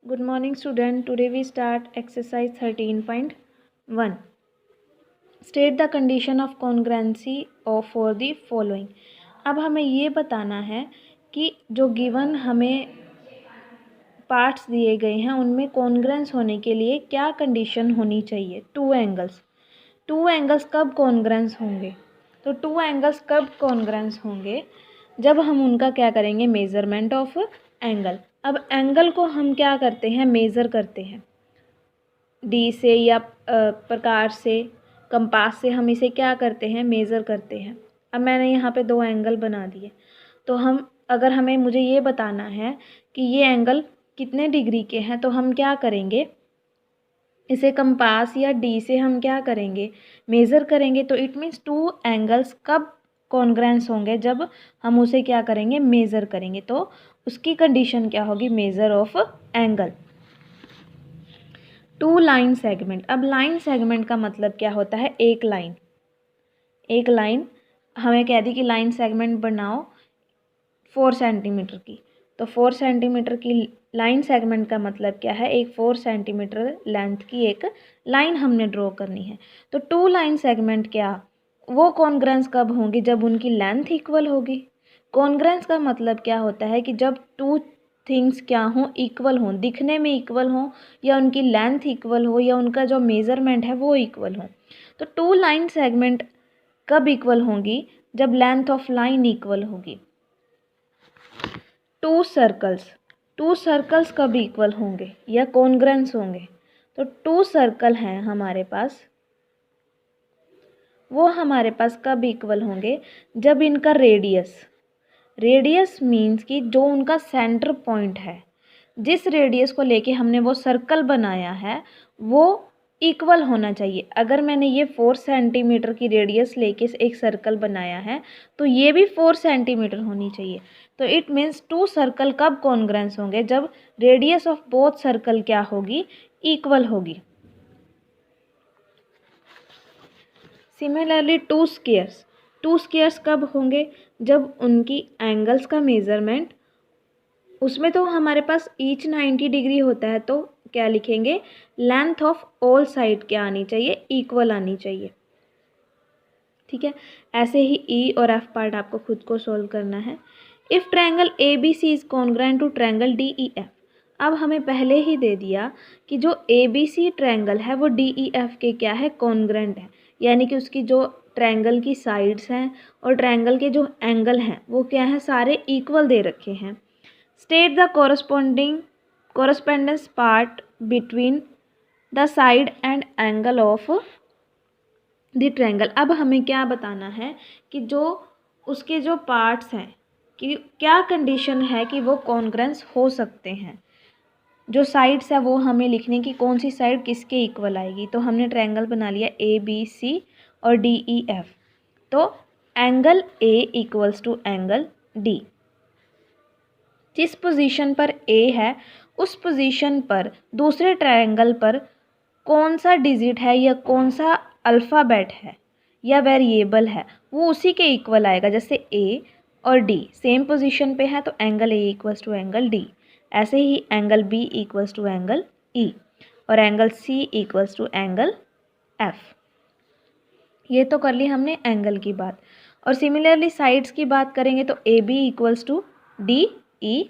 Good morning student. Today we start exercise 13.1. State the condition of congruency of for the following. अब हमें ये बताना है कि जो गिवन हमें पार्ट्स दिए गए हैं उनमें कॉन्ग्रेंस होने के लिए क्या कंडीशन होनी चाहिए। टू एंगल्स कब कॉन्ग्रेंस होंगे? तो टू एंगल्स कब कॉन्ग्रेंस होंगे? जब हम उनका क्या करेंगे, मेज़रमेंट ऑफ एंगल। अब एंगल को हम क्या करते हैं, मेज़र करते हैं डी से या प्रकार से, कंपास से हम इसे क्या करते हैं, मेज़र करते हैं। अब मैंने यहाँ पे दो एंगल बना दिए, तो अगर मुझे ये बताना है कि ये एंगल कितने डिग्री के हैं, तो हम क्या करेंगे, इसे कंपास या डी से हम क्या करेंगे, मेज़र करेंगे। तो इट मीन्स टू एंगल्स कब कॉन्ग्रेंस होंगे? जब हम उसे क्या करेंगे, मेज़र करेंगे। तो उसकी कंडीशन क्या होगी, measure of angle. Two line segment. अब लाइन सेगमेंट का मतलब क्या होता है, एक लाइन हमें कह दी कि लाइन सेगमेंट बनाओ 4 सेंटीमीटर की, तो 4 सेंटीमीटर की लाइन सेगमेंट का मतलब क्या है, एक 4 सेंटीमीटर लेंथ की एक लाइन हमने ड्रॉ करनी है। तो टू लाइन सेगमेंट क्या, वो कॉन्ग्रेंस कब होंगी, जब उनकी लेंथ इक्वल होगी। कॉन्ग्रेंस का मतलब क्या होता है कि जब टू थिंग्स क्या हों, इक्वल हों, दिखने में इक्वल हों, या उनकी लेंथ इक्वल हो, या उनका जो मेज़रमेंट है वो इक्वल हो। तो टू लाइन सेगमेंट कब इक्वल होंगी, जब लेंथ ऑफ लाइन इक्वल होगी। टू सर्कल्स कब इक्वल होंगे या कॉन्ग्रेंस होंगे? तो टू सर्कल हैं हमारे पास, वो हमारे पास कब इक्वल होंगे, जब इनका रेडियस मीन्स कि जो उनका सेंटर पॉइंट है, जिस रेडियस को लेके हमने वो सर्कल बनाया है, वो इक्वल होना चाहिए। अगर मैंने ये 4 सेंटीमीटर की रेडियस लेके एक सर्कल बनाया है, तो ये भी 4 सेंटीमीटर होनी चाहिए। तो इट मीन्स टू सर्कल कब कॉन्ग्रेंस होंगे, जब रेडियस ऑफ बोथ सर्कल क्या होगी, इक्वल होगी। सिमिलरली टू स्क्वायर्स कब होंगे, जब उनकी एंगल्स का मेज़रमेंट, उसमें तो हमारे पास ईच 90 डिग्री होता है, तो क्या लिखेंगे, लेंथ ऑफ ऑल साइड क्या आनी चाहिए, इक्वल आनी चाहिए। ठीक है, ऐसे ही ई और एफ पार्ट आपको खुद को सोल्व करना है। If triangle A B C is congruent to triangle D E F. अब हमें पहले ही दे दिया कि जो ए बी सी ट्रायंगल है वो डी ई एफ के क्या है, कॉन्ग्रुएंट है, यानी कि उसकी जो ट्रायंगल की साइड्स हैं और ट्रायंगल के जो एंगल हैं वो क्या है, सारे इक्वल दे रखे हैं। State the correspondence part between the side and angle of the triangle। अब हमें क्या बताना है कि जो उसके जो पार्ट्स हैं कि क्या कंडीशन है कि वो कॉन्ग्रेंस हो सकते हैं। जो साइड्स है वो हमें लिखने की, कौन सी साइड किसके इक्वल आएगी। तो हमने ट्रायंगल बना लिया ए बी सी और डी ई एफ, तो angle A equals to angle D. जिस पोजीशन पर ए है उस पोजीशन पर दूसरे ट्रायंगल पर कौन सा डिजिट है या कौन सा अल्फ़ाबेट है या वेरिएबल है, वो उसी के इक्वल आएगा। जैसे ए और डी सेम पोजीशन पे है, तो angle A equals to angle D. ऐसे ही angle B equals to angle E, और angle C equals to angle F. ये तो कर ली हमने एंगल की बात। और सिमिलरली साइड्स की बात करेंगे तो A B equals to D E,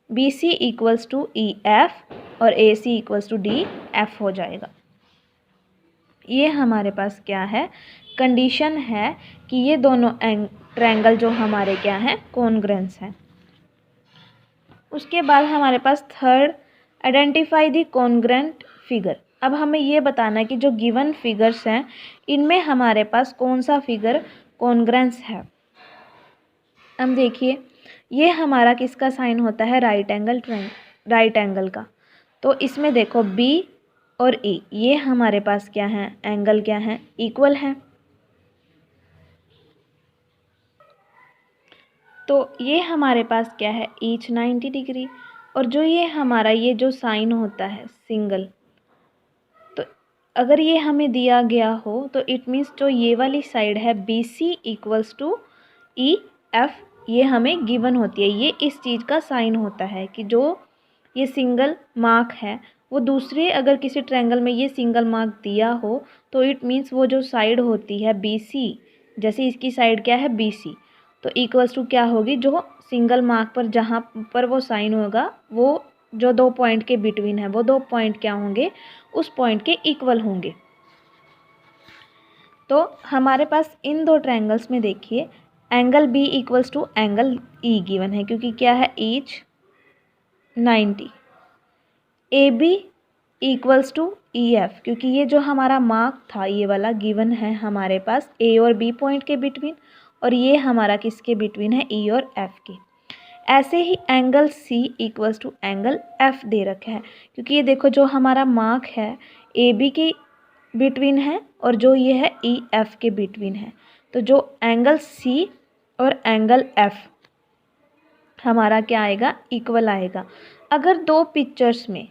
B C equals to E F, और A C equals to D F हो जाएगा। ये हमारे पास क्या है, कंडीशन है कि ये दोनों ट्रायंगल जो हमारे क्या हैं, कॉन्ग्रुएंस हैं। उसके बाद हमारे पास third, identify the congruent figure. अब हमें ये बताना है कि जो गिवन फिगर्स हैं इनमें हमारे पास कौन सा फिगर कॉन्ग्रुएंस है। अब देखिए, ये हमारा किसका साइन होता है, राइट एंगल का। तो इसमें देखो बी और ई, ये हमारे पास क्या है, एंगल क्या है, इक्वल है। तो ये हमारे पास क्या है, ईच 90 डिग्री। और जो ये हमारा ये जो साइन होता है सिंगल, तो अगर ये हमें दिया गया हो तो इट मीन्स जो ये वाली साइड है B C equals to E F, ये हमें गिवन होती है। ये इस चीज़ का साइन होता है कि जो ये सिंगल मार्क है, वो दूसरे अगर किसी ट्रायंगल में ये सिंगल मार्क दिया हो तो इट मीन्स वो जो साइड होती है BC, जैसे इसकी साइड क्या है BC, तो इक्वल्स टू क्या होगी, जो सिंगल मार्क पर जहाँ पर वो साइन होगा वो जो 2 पॉइंट के बिटवीन है वो 2 पॉइंट क्या होंगे, उस पॉइंट के इक्वल होंगे। तो हमारे पास इन दो ट्रायंगल्स में देखिए angle B equals to angle E given है, क्योंकि क्या है each 90, AB equals to EF, क्योंकि ये जो हमारा मार्क था ये वाला गिवन है हमारे पास A और B पॉइंट के बिटवीन, और ये हमारा किसके बिटवीन है, E और F के। ऐसे ही angle C equals to angle F दे रखा है, क्योंकि ये देखो जो हमारा मार्क है AB के बिटवीन है और जो ये है EF के बिटवीन है, तो जो एंगल C और एंगल F हमारा क्या आएगा, इक्वल आएगा। अगर दो पिक्चर्स में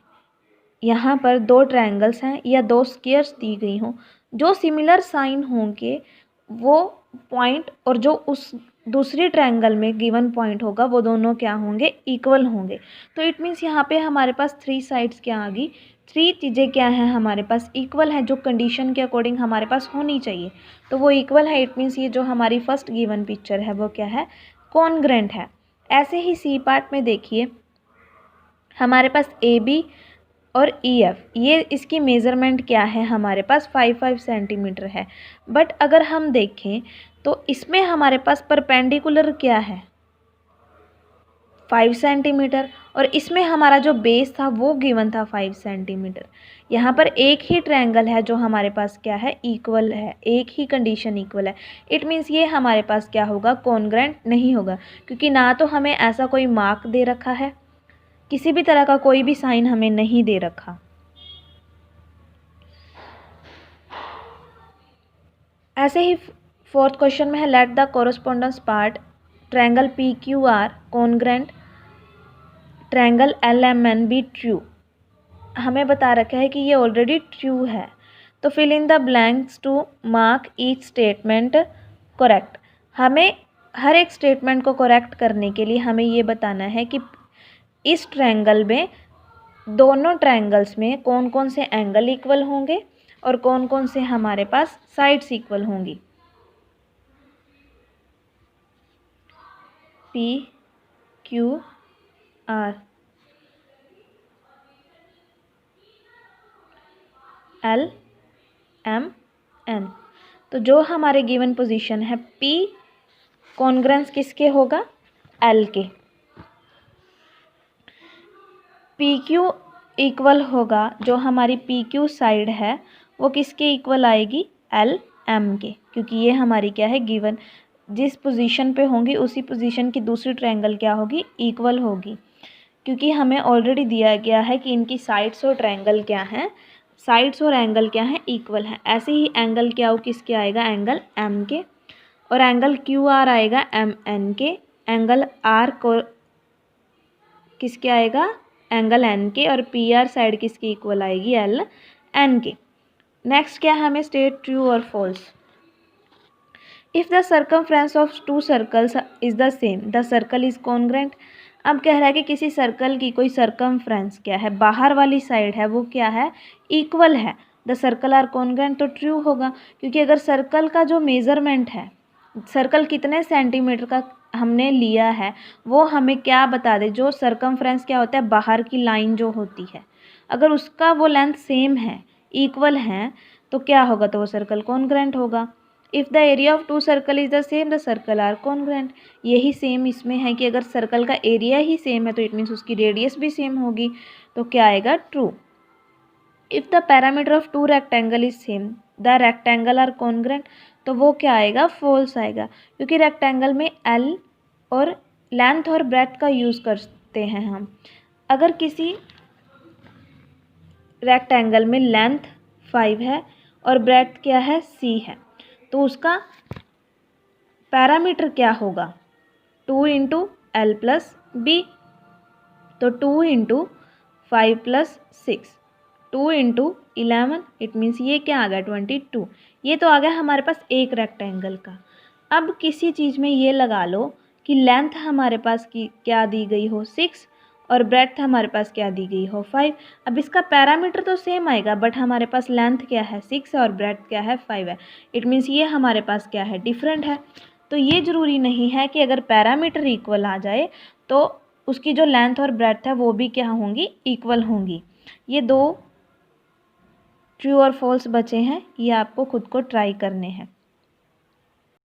यहाँ पर दो ट्रायंगल्स हैं या दो स्क्वायर्स दी गई हों, जो सिमिलर साइन होंगे वो पॉइंट और जो उस दूसरी ट्रायंगल में गिवन पॉइंट होगा वो दोनों क्या होंगे, इक्वल होंगे। तो इट मीन्स यहाँ पे हमारे पास 3 साइड्स क्या आ गई, 3 चीज़ें क्या हैं हमारे पास, इक्वल है, जो कंडीशन के अकॉर्डिंग हमारे पास होनी चाहिए तो वो इक्वल है। इट मीन्स ये जो हमारी फर्स्ट गिवन पिक्चर है वो क्या है, कॉन्ग्रेंट है। ऐसे ही सी पार्ट में देखिए हमारे पास AB और EF, ये इसकी मेज़रमेंट क्या है हमारे पास 5 सेंटीमीटर है, बट अगर हम देखें तो इसमें हमारे पास परपेंडिकुलर क्या है 5 सेंटीमीटर, और इसमें हमारा जो बेस था वो गिवन था 5 सेंटीमीटर। यहाँ पर एक ही ट्रायंगल है जो हमारे पास क्या है, इक्वल है, एक ही कंडीशन इक्वल है। इट मीन्स ये हमारे पास क्या होगा, कॉन्ग्रेंट नहीं होगा, क्योंकि ना तो हमें ऐसा कोई मार्क दे रखा है, किसी भी तरह का कोई भी साइन हमें नहीं दे रखा। ऐसे ही फोर्थ क्वेश्चन में है let the correspondence part triangle PQR congruent triangle LMN be true. हमें बता रखा है कि ये ऑलरेडी ट्रू है, तो fill in the blanks to mark each statement correct. हमें हर एक स्टेटमेंट को करेक्ट करने के लिए हमें ये बताना है कि इस ट्रायंगल में दोनों ट्रायंगल्स में कौन कौन से एंगल इक्वल होंगे और कौन कौन से हमारे पास साइड्स इक्वल होंगी। PQR LMN, तो जो हमारे गिवन पोजीशन है P कॉन्ग्रेंस किसके होगा, L के। PQ इक्वल होगा, जो हमारी PQ साइड है वो किसके इक्वल आएगी, LM के, क्योंकि ये हमारी क्या है गिवन, जिस पोजीशन पे होंगी उसी पोजीशन की दूसरी ट्रायंगल क्या होगी, इक्वल होगी, क्योंकि हमें ऑलरेडी दिया गया है कि इनकी साइड्स और ट्रायंगल क्या हैं, साइड्स और एंगल क्या हैं, इक्वल हैं। ऐसे ही एंगल क्या हो किसके आएगा, एंगल M के, और एंगल QR आएगा MN के, एंगल R को किसके आएगा, एंगल N के, और PR साइड किसकी इक्वल आएगी, LN के। नेक्स्ट क्या है, हमें स्टेट ट्रू और false. If the circumference of 2 circles is the same the circle is congruent. अब कह रहा है कि किसी सर्कल की कोई सर्कमफ्रेंस क्या है, बाहर वाली साइड है वो क्या है, इक्वल है, द सर्कल आर कॉन्ग्रेंट, तो ट्रू होगा, क्योंकि अगर सर्कल का जो मेज़रमेंट है, सर्कल कितने सेंटीमीटर का हमने लिया है वो हमें क्या बता दे, जो सर्कमफ्रेंस क्या होता है, बाहर की लाइन जो होती है, अगर उसका वो लेंथ सेम है, इक्वल है, तो क्या होगा, तो वो सर्कल कॉन्ग्रेंट होगा। If the area of 2 circle is the same the circle are congruent, यही सेम इसमें है कि अगर सर्कल का एरिया ही सेम है तो इट मीन्स उसकी रेडियस भी सेम होगी, तो क्या आएगा, true. If the perimeter of 2 rectangle is same the rectangle are congruent, तो वो क्या आएगा, फॉल्स आएगा, क्योंकि रेक्टेंगल में L और लेंथ और ब्रेथ का यूज़ करते हैं हम। अगर किसी रेक्टेंगल में लेंथ 5 है और ब्रेथ क्या है, C है, तो उसका पैरामीटर क्या होगा, 2 इंटू L प्लस B, तो 2 into 5 plus 6, 2 into 11, it means ये क्या आ गया, 22। ये तो आ गया हमारे पास एक रेक्टेंगल का। अब किसी चीज़ में ये लगा लो कि लेंथ हमारे पास की क्या दी गई हो, 6, और ब्रेड्थ हमारे पास क्या दी गई हो 5। अब इसका पैरामीटर तो सेम आएगा बट हमारे पास लेंथ क्या है 6 है और ब्रेड्थ क्या है 5 है। इट मीन्स ये हमारे पास क्या है डिफरेंट है। तो ये ज़रूरी नहीं है कि अगर पैरामीटर इक्वल आ जाए तो उसकी जो लेंथ और ब्रेड्थ है वो भी क्या होंगी इक्वल होंगी। ये दो ट्रू और फॉल्स बचे हैं, ये आपको खुद को ट्राई करने हैं।